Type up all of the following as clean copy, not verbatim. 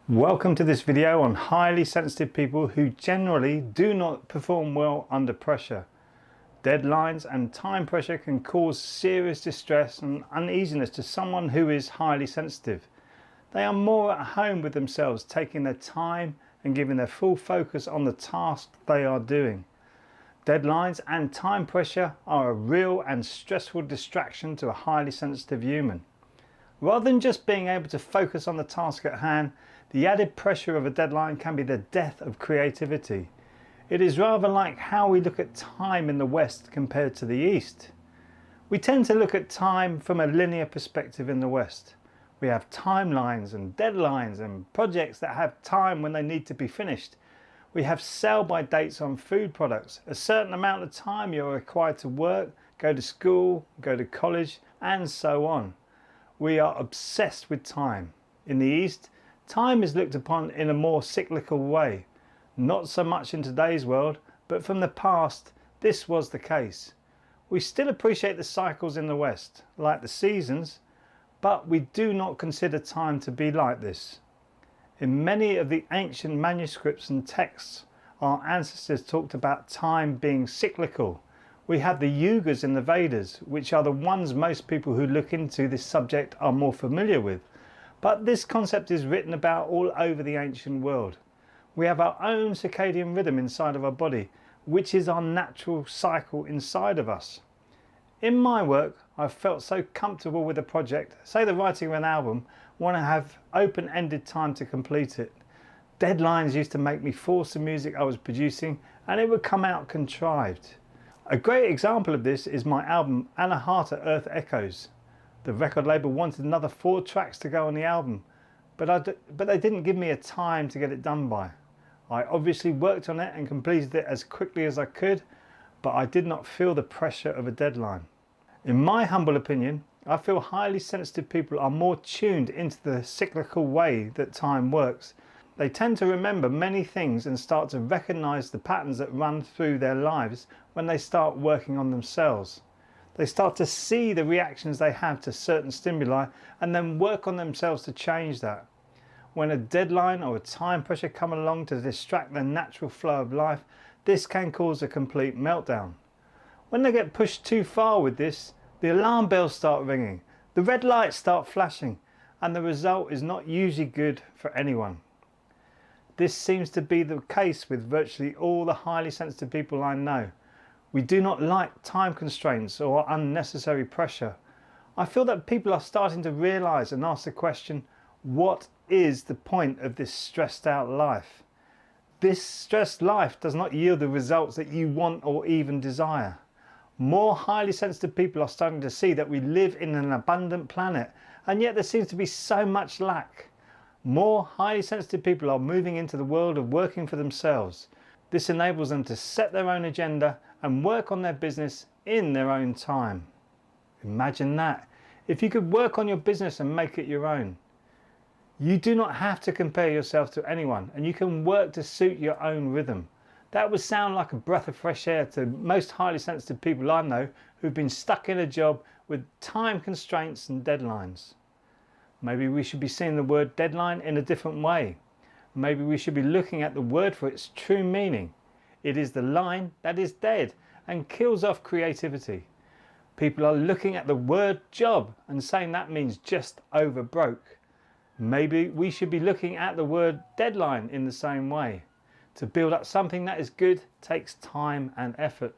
Welcome to this video on highly sensitive people who generally do not perform well under pressure. Deadlines and time pressure can cause serious distress and uneasiness to someone who is highly sensitive. They are more at home with themselves, taking their time and giving their full focus on the task they are doing. Deadlines and time pressure are a real and stressful distraction to a highly sensitive human. Rather than just being able to focus on the task at hand, the added pressure of a deadline can be the death of creativity. It is rather like how we look at time in the West compared to the East. We tend to look at time from a linear perspective in the West. We have timelines and deadlines and projects that have time when they need to be finished. We have sell-by dates on food products, a certain amount of time you're required to work, go to school, go to college, and so on. We are obsessed with time. In the East, time is looked upon in a more cyclical way. Not so much in today's world, but from the past, this was the case. We still appreciate the cycles in the West, like the seasons, but we do not consider time to be like this. In many of the ancient manuscripts and texts, our ancestors talked about time being cyclical. We have the yugas in the Vedas, which are the ones most people who look into this subject are more familiar with. But this concept is written about all over the ancient world. We have our own circadian rhythm inside of our body, which is our natural cycle inside of us. In my work, I've felt so comfortable with a project, say the writing of an album, want to have open-ended time to complete it. Deadlines used to make me force the music I was producing and it would come out contrived. A great example of this is my album Anahata Earth Echoes. The record label wanted another 4 tracks to go on the album, but they didn't give me a time to get it done by. I obviously worked on it and completed it as quickly as I could, but I did not feel the pressure of a deadline. In my humble opinion, I feel highly sensitive people are more tuned into the cyclical way that time works. They tend to remember many things and start to recognize the patterns that run through their lives when they start working on themselves. They start to see the reactions they have to certain stimuli and then work on themselves to change that. When a deadline or a time pressure come along to distract their natural flow of life, this can cause a complete meltdown. When they get pushed too far with this, the alarm bells start ringing, the red lights start flashing, and the result is not usually good for anyone. This seems to be the case with virtually all the highly sensitive people I know. We do not like time constraints or unnecessary pressure. I feel that people are starting to realise and ask the question, what is the point of this stressed out life? This stressed life does not yield the results that you want or even desire. More highly sensitive people are starting to see that we live in an abundant planet, and yet there seems to be so much lack. More highly sensitive people are moving into the world of working for themselves. This enables them to set their own agenda and work on their business in their own time. Imagine that, if you could work on your business and make it your own. You do not have to compare yourself to anyone, and you can work to suit your own rhythm. That would sound like a breath of fresh air to most highly sensitive people I know who've been stuck in a job with time constraints and deadlines. Maybe we should be seeing the word deadline in a different way. Maybe we should be looking at the word for its true meaning. It is the line that is dead and kills off creativity. People are looking at the word job and saying that means just over broke. Maybe we should be looking at the word deadline in the same way. To build up something that is good takes time and effort.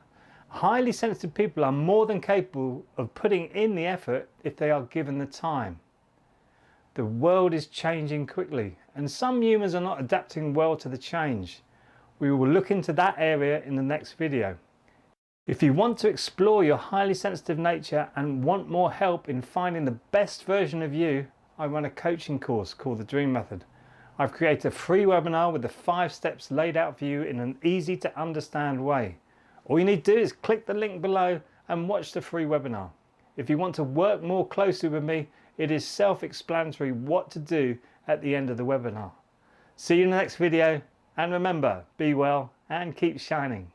Highly sensitive people are more than capable of putting in the effort if they are given the time. The world is changing quickly and some humans are not adapting well to the change. We will look into that area in the next video. If you want to explore your highly sensitive nature and want more help in finding the best version of you, I run a coaching course called the Dream Method. I've created a free webinar with the 5 steps laid out for you in an easy to understand way. All you need to do is click the link below and watch the free webinar. If you want to work more closely with me, it is self-explanatory what to do at the end of the webinar. See you in the next video, and remember, be well and keep shining.